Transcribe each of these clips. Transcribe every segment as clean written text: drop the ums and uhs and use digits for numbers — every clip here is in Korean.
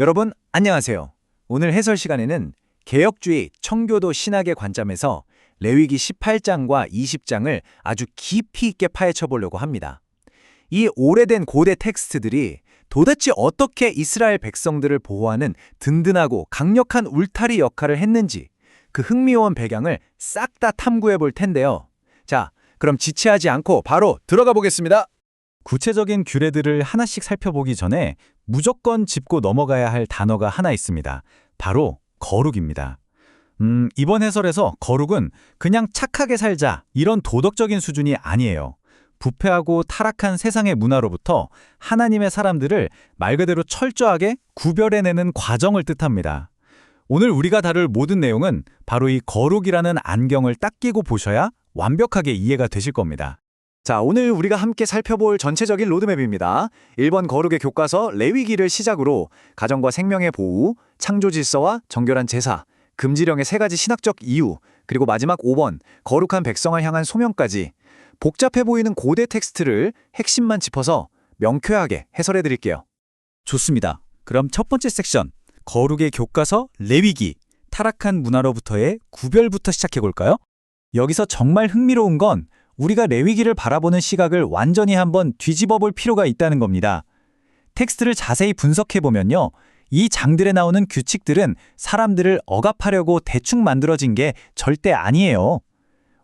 여러분, 안녕하세요. 오늘 해설 시간에는 개혁주의 청교도 신학의 관점에서 레위기 18장과 20장을 아주 깊이 있게 파헤쳐 보려고 합니다. 이 오래된 고대 텍스트들이 도대체 어떻게 이스라엘 백성들을 보호하는 든든하고 강력한 울타리 역할을 했는지 그 흥미로운 배경을 싹 다 탐구해 볼 텐데요. 자, 그럼 지체하지 않고 바로 들어가 보겠습니다. 구체적인 규례들을 하나씩 살펴보기 전에 무조건 짚고 넘어가야 할 단어가 하나 있습니다. 바로 거룩입니다. 이번 해설에서 거룩은 그냥 착하게 살자 이런 도덕적인 수준이 아니에요. 부패하고 타락한 세상의 문화로부터 하나님의 사람들을 말 그대로 철저하게 구별해내는 과정을 뜻합니다. 오늘 우리가 다룰 모든 내용은 바로 이 거룩이라는 안경을 딱 끼고 보셔야 완벽하게 이해가 되실 겁니다. 자, 오늘 우리가 함께 살펴볼 전체적인 로드맵입니다. 1번 거룩의 교과서 레위기를 시작으로 가정과 생명의 보호, 창조 질서와 정결한 제사, 금지령의 3가지 신학적 이유, 그리고 마지막 5번 거룩한 백성을 향한 소명까지 복잡해 보이는 고대 텍스트를 핵심만 짚어서 명쾌하게 해설해 드릴게요. 좋습니다. 그럼 첫 번째 섹션, 거룩의 교과서 레위기, 타락한 문화로부터의 구별부터 시작해 볼까요? 여기서 정말 흥미로운 건 우리가 레위기를 바라보는 시각을 완전히 한번 뒤집어 볼 필요가 있다는 겁니다. 텍스트를 자세히 분석해 보면요. 이 장들에 나오는 규칙들은 사람들을 억압하려고 대충 만들어진 게 절대 아니에요.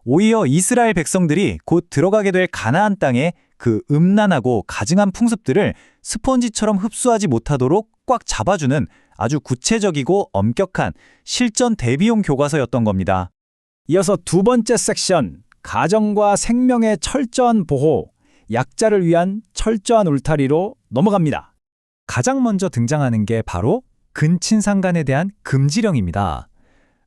오히려 이스라엘 백성들이 곧 들어가게 될 가나안 땅의 그 음란하고 가증한 풍습들을 스펀지처럼 흡수하지 못하도록 꽉 잡아주는 아주 구체적이고 엄격한 실전 대비용 교과서였던 겁니다. 이어서 두 번째 섹션, 가정과 생명의 철저한 보호, 약자를 위한 철저한 울타리로 넘어갑니다. 가장 먼저 등장하는 게 바로 근친상간에 대한 금지령입니다.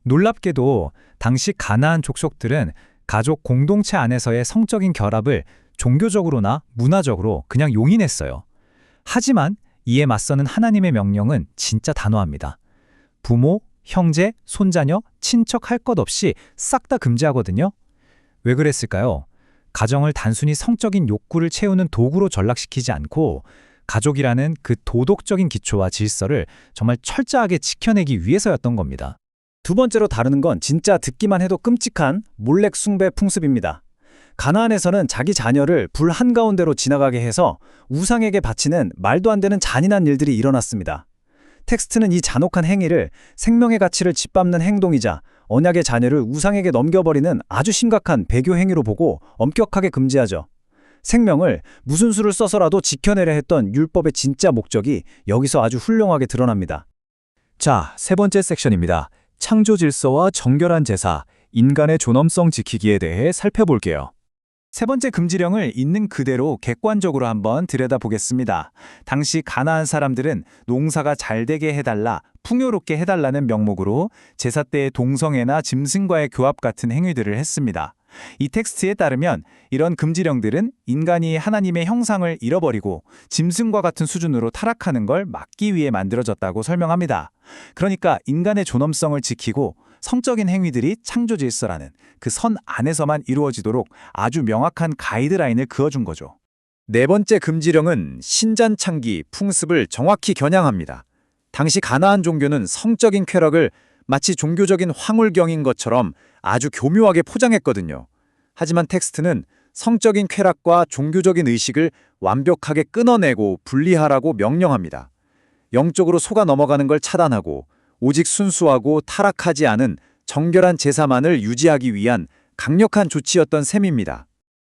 놀랍게도 당시 가나안 족속들은 가족 공동체 안에서의 성적인 결합을 종교적으로나 문화적으로 그냥 용인했어요. 하지만 이에 맞서는 하나님의 명령은 진짜 단호합니다. 부모, 형제, 손자녀, 친척 할 것 없이 싹 다 금지하거든요. 왜 그랬을까요? 가정을 단순히 성적인 욕구를 채우는 도구로 전락시키지 않고 가족이라는 그 도덕적인 기초와 질서를 정말 철저하게 지켜내기 위해서였던 겁니다. 두 번째로 다루는 건 진짜 듣기만 해도 끔찍한 몰렉 숭배 풍습입니다. 가나안에서는 자기 자녀를 불 한가운데로 지나가게 해서 우상에게 바치는 말도 안 되는 잔인한 일들이 일어났습니다. 텍스트는 이 잔혹한 행위를 생명의 가치를 짓밟는 행동이자 언약의 자녀를 우상에게 넘겨버리는 아주 심각한 배교 행위로 보고 엄격하게 금지하죠. 생명을 무슨 수를 써서라도 지켜내려 했던 율법의 진짜 목적이 여기서 아주 훌륭하게 드러납니다. 자, 세 번째 섹션입니다. 창조 질서와 정결한 제사, 인간의 존엄성 지키기에 대해 살펴볼게요. 세 번째 금지령을 있는 그대로 객관적으로 한번 들여다보겠습니다. 당시 가나안 사람들은 농사가 잘 되게 해달라, 풍요롭게 해달라는 명목으로 제사 때의 동성애나 짐승과의 교합 같은 행위들을 했습니다. 이 텍스트에 따르면 이런 금지령들은 인간이 하나님의 형상을 잃어버리고 짐승과 같은 수준으로 타락하는 걸 막기 위해 만들어졌다고 설명합니다. 그러니까 인간의 존엄성을 지키고 성적인 행위들이 창조 질서라는 그 선 안에서만 이루어지도록 아주 명확한 가이드라인을 그어준 거죠. 네 번째 금지령은 신잔창기, 풍습을 정확히 겨냥합니다. 당시 가나안 종교는 성적인 쾌락을 마치 종교적인 황홀경인 것처럼 아주 교묘하게 포장했거든요. 하지만 텍스트는 성적인 쾌락과 종교적인 의식을 완벽하게 끊어내고 분리하라고 명령합니다. 영적으로 속아 넘어가는 걸 차단하고 오직 순수하고 타락하지 않은 정결한 제사만을 유지하기 위한 강력한 조치였던 셈입니다.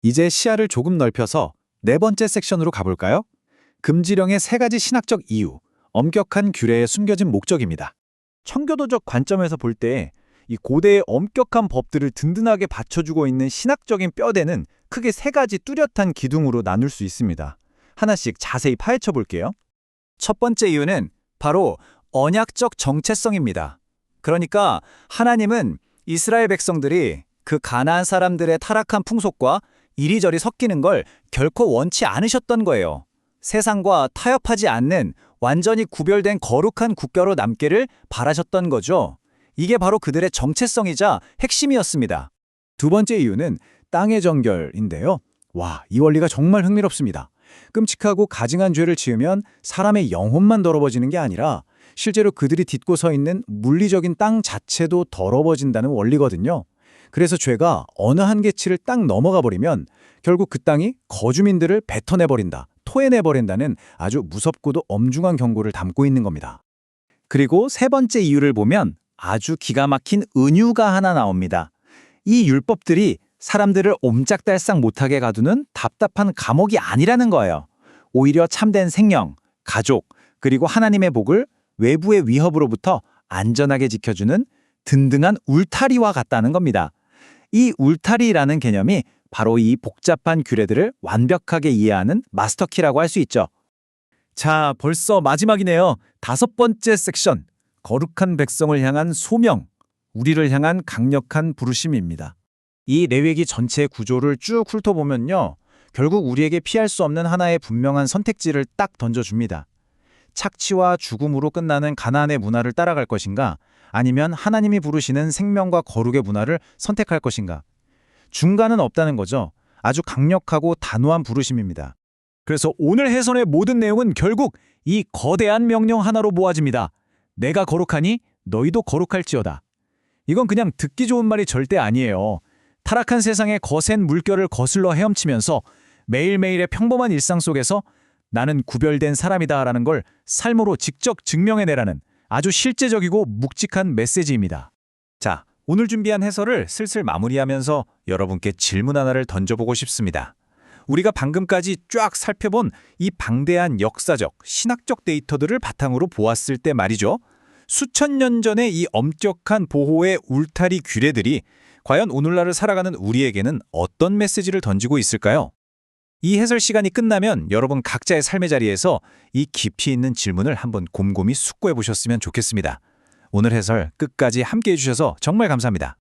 이제 시야를 조금 넓혀서 네 번째 섹션으로 가볼까요? 금지령의 3가지 신학적 이유, 엄격한 규례에 숨겨진 목적입니다. 청교도적 관점에서 볼 때 이 고대의 엄격한 법들을 든든하게 받쳐주고 있는 신학적인 뼈대는 크게 3가지 뚜렷한 기둥으로 나눌 수 있습니다. 하나씩 자세히 파헤쳐 볼게요. 첫 번째 이유는 바로 언약적 정체성입니다. 그러니까 하나님은 이스라엘 백성들이 그 가나안 사람들의 타락한 풍속과 이리저리 섞이는 걸 결코 원치 않으셨던 거예요. 세상과 타협하지 않는 완전히 구별된 거룩한 국가로 남기를 바라셨던 거죠. 이게 바로 그들의 정체성이자 핵심이었습니다. 두 번째 이유는 땅의 정결인데요. 와, 이 원리가 정말 흥미롭습니다. 끔찍하고 가증한 죄를 지으면 사람의 영혼만 더러워지는 게 아니라 실제로 그들이 딛고 서 있는 물리적인 땅 자체도 더러워진다는 원리거든요. 그래서 죄가 어느 한계치를 딱 넘어가 버리면 결국 그 땅이 거주민들을 뱉어내버린다, 토해내버린다는 아주 무섭고도 엄중한 경고를 담고 있는 겁니다. 그리고 세 번째 이유를 보면 아주 기가 막힌 은유가 하나 나옵니다. 이 율법들이 사람들을 옴짝달싹 못하게 가두는 답답한 감옥이 아니라는 거예요. 오히려 참된 생명, 가족, 그리고 하나님의 복을 외부의 위협으로부터 안전하게 지켜주는 든든한 울타리와 같다는 겁니다. 이 울타리라는 개념이 바로 이 복잡한 규례들을 완벽하게 이해하는 마스터키라고 할 수 있죠. 자, 벌써 마지막이네요. 5번째 섹션, 거룩한 백성을 향한 소명, 우리를 향한 강력한 부르심입니다. 이 레위기 전체 구조를 쭉 훑어보면요. 결국 우리에게 피할 수 없는 하나의 분명한 선택지를 딱 던져줍니다. 착취와 죽음으로 끝나는 가나안의 문화를 따라갈 것인가, 아니면 하나님이 부르시는 생명과 거룩의 문화를 선택할 것인가. 중간은 없다는 거죠. 아주 강력하고 단호한 부르심입니다. 그래서 오늘 해설의 모든 내용은 결국 이 거대한 명령 하나로 모아집니다. 내가 거룩하니 너희도 거룩할지어다. 이건 그냥 듣기 좋은 말이 절대 아니에요. 타락한 세상의 거센 물결을 거슬러 헤엄치면서 매일매일의 평범한 일상 속에서 나는 구별된 사람이다라는 걸 삶으로 직접 증명해내라는 아주 실제적이고 묵직한 메시지입니다. 자, 오늘 준비한 해설을 슬슬 마무리하면서 여러분께 질문 하나를 던져보고 싶습니다. 우리가 방금까지 쫙 살펴본 이 방대한 역사적, 신학적 데이터들을 바탕으로 보았을 때 말이죠. 수천 년 전의 이 엄격한 보호의 울타리 규례들이 과연 오늘날을 살아가는 우리에게는 어떤 메시지를 던지고 있을까요? 이 해설 시간이 끝나면 여러분 각자의 삶의 자리에서 이 깊이 있는 질문을 한번 곰곰이 숙고해 보셨으면 좋겠습니다. 오늘 해설 끝까지 함께해 주셔서 정말 감사합니다.